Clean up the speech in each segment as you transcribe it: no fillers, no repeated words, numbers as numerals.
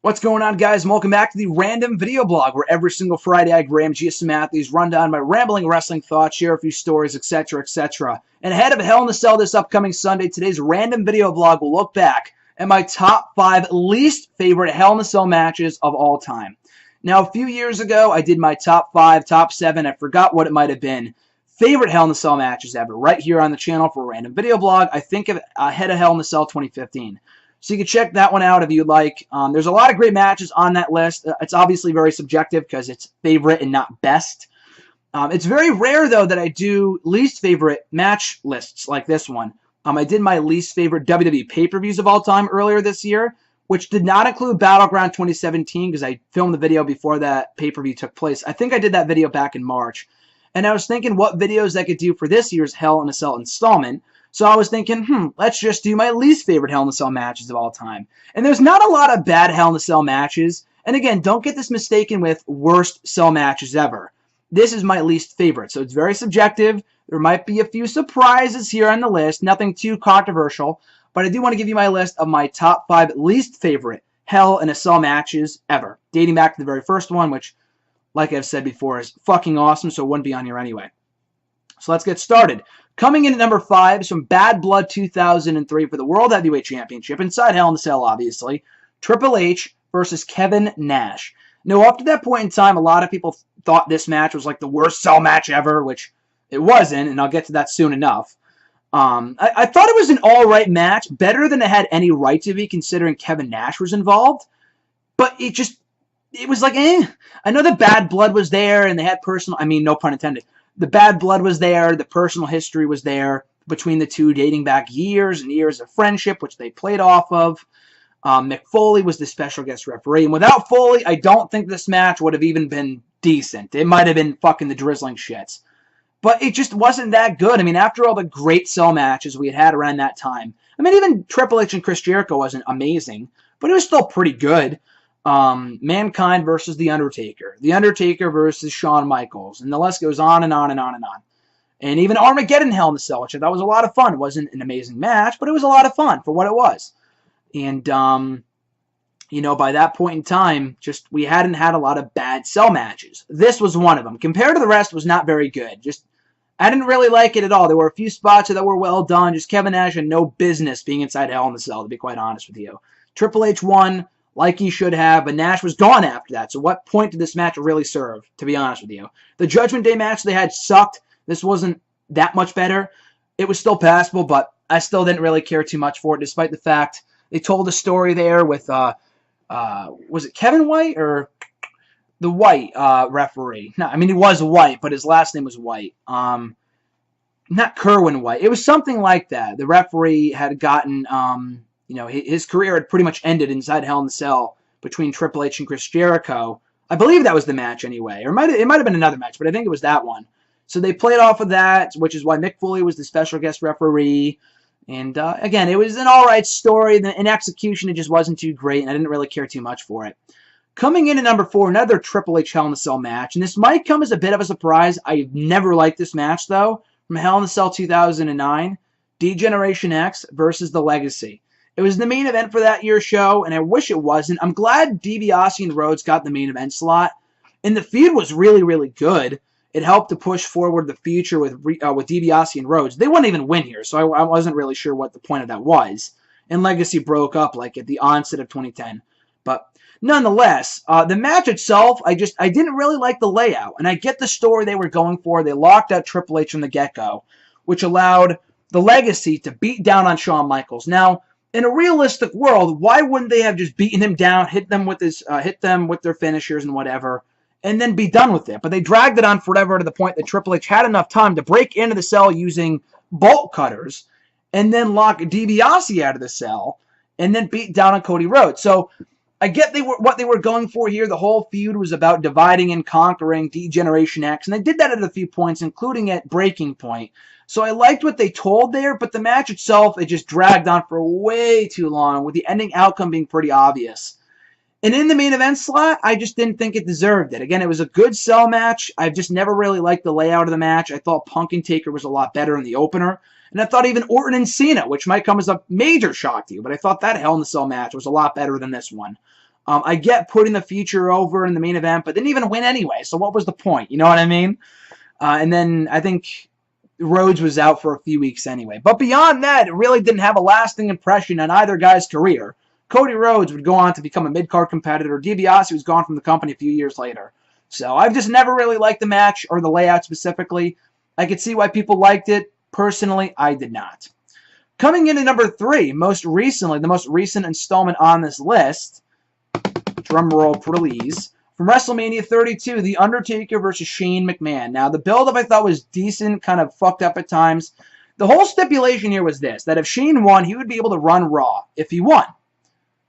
What's going on, guys? And welcome back to the Random Video Blog, where every single Friday I, Graham G.S. Matthews, run down my rambling wrestling thoughts, share a few stories, etc., etc. And ahead of Hell in a Cell this upcoming Sunday, today's Random Video Blog will look back at my top 5 least favorite Hell in a Cell matches of all time. Now, a few years ago, I did my top 5, top 7, I forgot what it might have been, favorite Hell in a Cell matches ever, right here on the channel for a Random Video Blog. I think of ahead of Hell in a Cell 2015. So you can check that one out if you'd like. There's a lot of great matches on that list. It's obviously very subjective because it's favorite and not best. It's very rare, though, that I do least favorite match lists like this one. I did my least favorite WWE pay-per-views of all time earlier this year, which did not include Battleground 2017 because I filmed the video before that pay-per-view took place. I think I did that video back in March. And I was thinking what videos I could do for this year's Hell in a Cell installment. So I was thinking, let's just do my least favorite Hell in a Cell matches of all time. And there's not a lot of bad Hell in a Cell matches. And again, don't get this mistaken with worst Cell matches ever. This is my least favorite, so it's very subjective. There might be a few surprises here on the list, nothing too controversial. But I do want to give you my list of my top 5 least favorite Hell in a Cell matches ever. Dating back to the very first one, which, like I've said before, is fucking awesome, so it wouldn't be on here anyway. So let's get started. Coming in at number 5 is from Bad Blood 2003 for the World Heavyweight Championship, inside Hell in a Cell, obviously. Triple H versus Kevin Nash. Now, up to that point in time, a lot of people thought this match was like the worst Cell match ever, which it wasn't, and I'll get to that soon enough. I thought it was an alright match, better than it had any right to be, considering Kevin Nash was involved. But it was like, eh. I know the Bad Blood was there, and they had personal, I mean, no pun intended. The Bad Blood was there, the personal history was there between the two, dating back years and years of friendship, which they played off of. Mick Foley was the special guest referee, and without Foley, I don't think this match would have even been decent. It might have been fucking the drizzling shits. But it just wasn't that good. I mean, after all the great Cell matches we had around that time, I mean, even Triple H and Chris Jericho wasn't amazing, but it was still pretty good. Mankind versus The Undertaker. The Undertaker versus Shawn Michaels. And the list goes on and on and on and on. And even Armageddon Hell in a Cell, which I thought was a lot of fun. It wasn't an amazing match, but it was a lot of fun for what it was. And, you know, by that point in time, we hadn't had a lot of bad Cell matches. This was one of them. Compared to the rest, was not very good. I didn't really like it at all. There were a few spots that were well done. Just Kevin Nash had no business being inside Hell in a Cell, to be quite honest with you. Triple H won, like he should have, but Nash was gone after that. So what point did this match really serve, to be honest with you? The Judgment Day match they had sucked. This wasn't that much better. It was still passable, but I still didn't really care too much for it, despite the fact they told a story there with, was it Kevin White or the White referee? No, I mean, he was White, but his last name was White. Not Kerwin White. It was something like that. The referee had gotten... you know, his career had pretty much ended inside Hell in a Cell between Triple H and Chris Jericho. I believe that was the match anyway. Or it might have been another match, but I think it was that one. So they played off of that, which is why Mick Foley was the special guest referee. And again, it was an alright story. In execution, it just wasn't too great, and I didn't really care too much for it. Coming in at number 4, another Triple H Hell in a Cell match. And this might come as a bit of a surprise. I've never liked this match, though. From Hell in a Cell 2009, D-Generation X versus The Legacy. It was the main event for that year's show, and I wish it wasn't. I'm glad DiBiase and Rhodes got the main event slot. And the feud was really, really good. It helped to push forward the future with DiBiase and Rhodes. They wouldn't even win here, so I wasn't really sure what the point of that was. And Legacy broke up like at the onset of 2010. But nonetheless, the match itself, I didn't really like the layout. And I get the story they were going for. They locked out Triple H from the get-go, which allowed the Legacy to beat down on Shawn Michaels. Now, in a realistic world, why wouldn't they have just beaten him down, hit them with their finishers and whatever, and then be done with it? But they dragged it on forever to the point that Triple H had enough time to break into the cell using bolt cutters, and then lock DiBiase out of the cell, and then beat down on Cody Rhodes. So I get what they were going for here. The whole feud was about dividing and conquering D-Generation X, and they did that at a few points, including at Breaking Point. So I liked what they told there, but the match itself, it just dragged on for way too long, with the ending outcome being pretty obvious. And in the main event slot, I just didn't think it deserved it. Again, it was a good Cell match. I've just never really liked the layout of the match. I thought Punk and Taker was a lot better in the opener. And I thought even Orton and Cena, which might come as a major shock to you, but I thought that Hell in a Cell match was a lot better than this one. I get putting the future over in the main event, but didn't even win anyway, so what was the point? You know what I mean? And then I think Rhodes was out for a few weeks anyway. But beyond that, it really didn't have a lasting impression on either guy's career. Cody Rhodes would go on to become a mid-card competitor. DiBiase was gone from the company a few years later. So I've just never really liked the match or the layout specifically. I could see why people liked it. Personally, I did not. Coming into number 3, most recently, the most recent installment on this list, drum roll please, from WrestleMania 32, The Undertaker versus Shane McMahon. Now, the build-up I thought was decent, kind of fucked up at times. The whole stipulation here was this, that if Shane won, he would be able to run Raw if he won.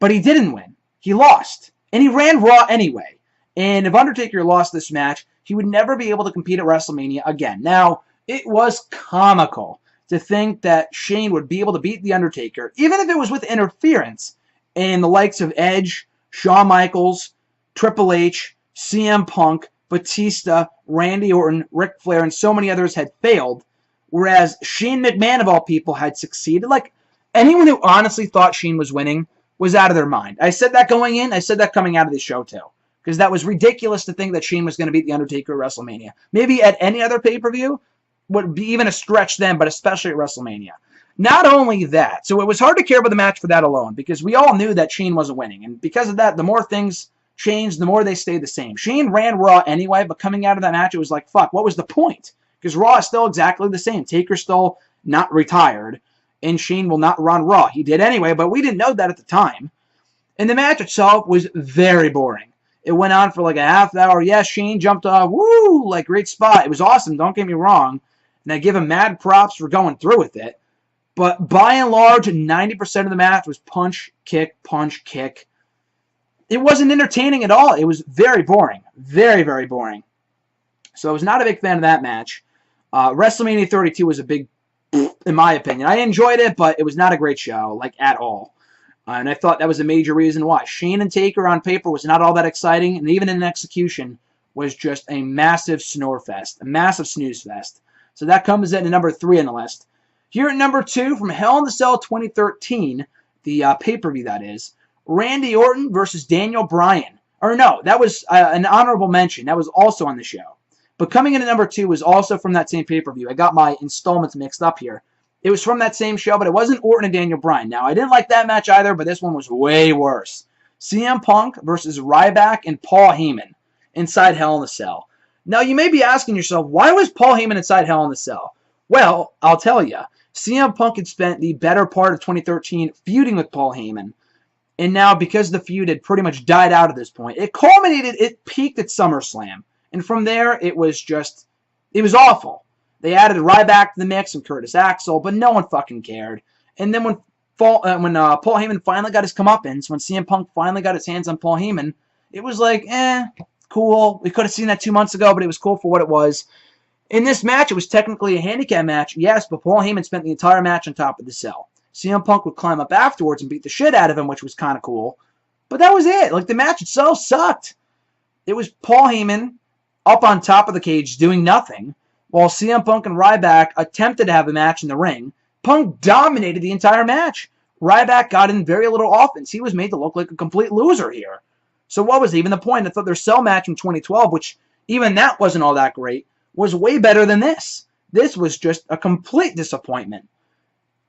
But he didn't win. He lost. And he ran Raw anyway. And if Undertaker lost this match, he would never be able to compete at WrestleMania again. Now, it was comical to think that Shane would be able to beat The Undertaker, even if it was with interference, and the likes of Edge, Shawn Michaels, Triple H, CM Punk, Batista, Randy Orton, Ric Flair, and so many others had failed, whereas Shane McMahon, of all people, had succeeded. Like, anyone who honestly thought Shane was winning was out of their mind. I said that going in, I said that coming out of the show, too. Because that was ridiculous to think that Shane was going to beat The Undertaker at WrestleMania. Maybe at any other pay-per-view would be even a stretch then, but especially at WrestleMania. Not only that, so it was hard to care about the match for that alone, because we all knew that Shane wasn't winning. And because of that, the more things changed, the more they stayed the same. Shane ran Raw anyway, but coming out of that match, it was like, fuck, what was the point? Because Raw is still exactly the same. Taker's still not retired, and Shane will not run Raw. He did anyway, but we didn't know that at the time. And the match itself was very boring. It went on for like a half hour. Yes, Shane jumped off. Woo! Like, great spot. It was awesome. Don't get me wrong. And I give him mad props for going through with it. But by and large, 90% of the match was punch, kick, punch, kick. It wasn't entertaining at all. It was very boring. Very, very boring. So I was not a big fan of that match. WrestleMania 32 was a big, in my opinion. I enjoyed it, but it was not a great show, like, at all. And I thought that was a major reason why. Shane and Taker on paper was not all that exciting, and even in execution was just a massive snore fest, a massive snooze fest. So that comes in at number 3 on the list. Here at number 2, from Hell in a Cell 2013, the pay-per-view that is, Randy Orton versus Daniel Bryan. Or no, that was an honorable mention. That was also on the show. But coming in at number 2 was also from that same pay-per-view. I got my installments mixed up here. It was from that same show, but it wasn't Orton and Daniel Bryan. Now, I didn't like that match either, but this one was way worse. CM Punk versus Ryback and Paul Heyman inside Hell in a Cell. Now, you may be asking yourself, why was Paul Heyman inside Hell in a Cell? Well, I'll tell you. CM Punk had spent the better part of 2013 feuding with Paul Heyman. And now, because the feud had pretty much died out at this point, it culminated, it peaked at SummerSlam. And from there, it was awful. They added Ryback to the mix and Curtis Axel, but no one fucking cared. And then when Paul Heyman finally got his comeuppance, when CM Punk finally got his hands on Paul Heyman, it was like, cool. We could have seen that 2 months ago, but it was cool for what it was. In this match, it was technically a handicap match, yes, but Paul Heyman spent the entire match on top of the cell. CM Punk would climb up afterwards and beat the shit out of him, which was kind of cool. But that was it. Like, the match itself sucked. It was Paul Heyman up on top of the cage doing nothing, while CM Punk and Ryback attempted to have a match in the ring. Punk dominated the entire match. Ryback got in very little offense. He was made to look like a complete loser here. So what was even the point? I thought their cell match in 2012, which even that wasn't all that great, was way better than this. This was just a complete disappointment.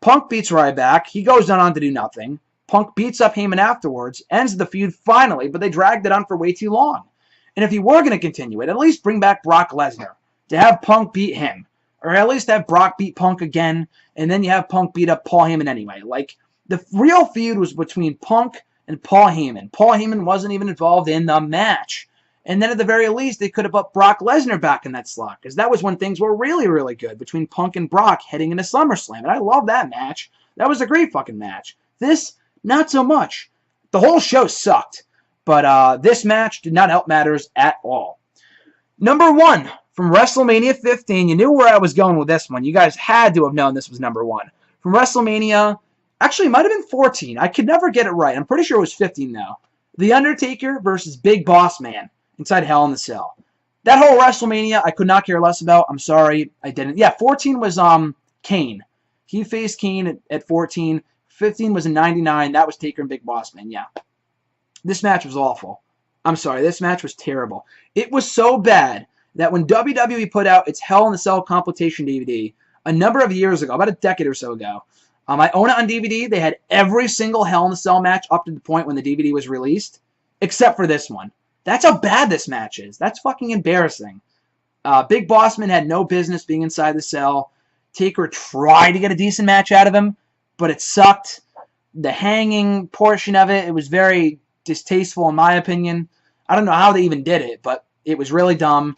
Punk beats Ryback. He goes on to do nothing. Punk beats up Heyman afterwards, ends the feud finally, but they dragged it on for way too long. And if you were going to continue it, at least bring back Brock Lesnar to have Punk beat him. Or at least have Brock beat Punk again, and then you have Punk beat up Paul Heyman anyway. Like, the real feud was between Punk and Paul Heyman. Paul Heyman wasn't even involved in the match. And then at the very least, they could have put Brock Lesnar back in that slot, because that was when things were really, really good between Punk and Brock heading into SummerSlam. And I love that match. That was a great fucking match. This, not so much. The whole show sucked. But this match did not help matters at all. Number 1, from WrestleMania 15. You knew where I was going with this one. You guys had to have known this was number 1. From WrestleMania, actually, it might have been 14. I could never get it right. I'm pretty sure it was 15 now. The Undertaker versus Big Boss Man inside Hell in a Cell. That whole WrestleMania, I could not care less about. I'm sorry, I didn't. Yeah, 14 was Kane. He faced Kane at 14. 15 was in 99. That was Taker and Big Boss Man, yeah. This match was awful. I'm sorry, this match was terrible. It was so bad that when WWE put out its Hell in a Cell compilation DVD a number of years ago, about a decade or so ago, I own it on DVD. They had every single Hell in a Cell match up to the point when the DVD was released, except for this one. That's how bad this match is. That's fucking embarrassing. Big Boss Man had no business being inside the cell. Taker tried to get a decent match out of him, but it sucked. The hanging portion of it, it was very distasteful in my opinion. I don't know how they even did it, but it was really dumb.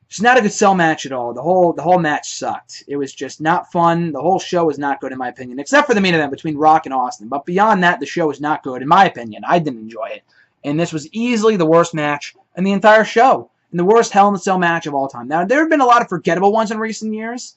It's not a good cell match at all. The whole match sucked. It was just not fun. The whole show was not good in my opinion, except for the main event between Rock and Austin. But beyond that, the show was not good in my opinion. I didn't enjoy it. And this was easily the worst match in the entire show. And the worst Hell in a Cell match of all time. Now, there have been a lot of forgettable ones in recent years,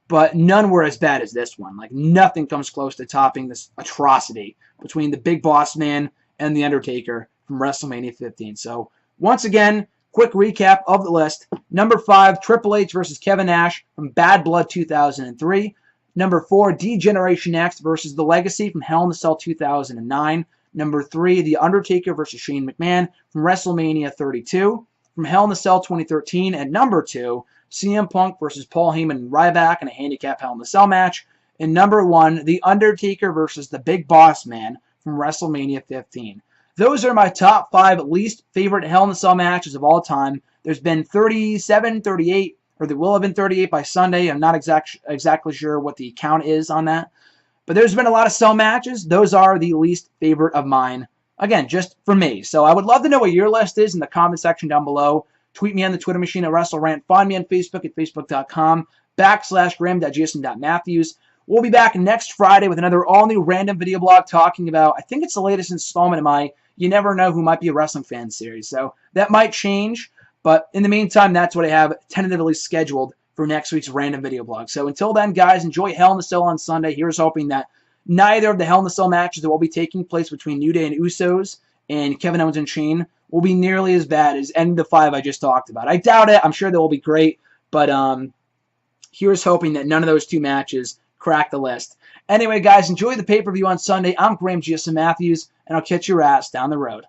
but none were as bad as this one. Like, nothing comes close to topping this atrocity between the Big Boss Man and The Undertaker from WrestleMania 15. So, once again, quick recap of the list. Number 5, Triple H versus Kevin Nash from Bad Blood 2003. Number 4, D-Generation X versus The Legacy from Hell in a Cell 2009. Number 3, The Undertaker versus Shane McMahon from WrestleMania 32. From Hell in a Cell 2013. And number 2, CM Punk versus Paul Heyman and Ryback in a handicap Hell in a Cell match. And number 1, The Undertaker versus the Big Boss Man from WrestleMania 15. Those are my top 5 least favorite Hell in a Cell matches of all time. There's been 37, 38, or there will have been 38 by Sunday. I'm not exactly sure what the count is on that. But there's been a lot of Cell matches. Those are the least favorite of mine. Again, just for me. So I would love to know what your list is in the comment section down below. Tweet me on the Twitter machine at WrestleRant. Find me on Facebook at facebook.com/Graham.Jason.Matthews. We'll be back next Friday with another all-new random video blog talking about, I think it's the latest installment of my You Never Know Who Might Be a Wrestling Fan series. So that might change, but in the meantime, that's what I have tentatively scheduled for next week's random video blog. So until then, guys, enjoy Hell in a Cell on Sunday. Here's hoping that neither of the Hell in a Cell matches that will be taking place between New Day and Usos and Kevin Owens and Shane will be nearly as bad as any of the 5 I just talked about. I doubt it. I'm sure they will be great, but here's hoping that none of those 2 matches crack the list. Anyway, guys, enjoy the pay-per-view on Sunday. I'm Graham Matthews, and I'll catch your ass down the road.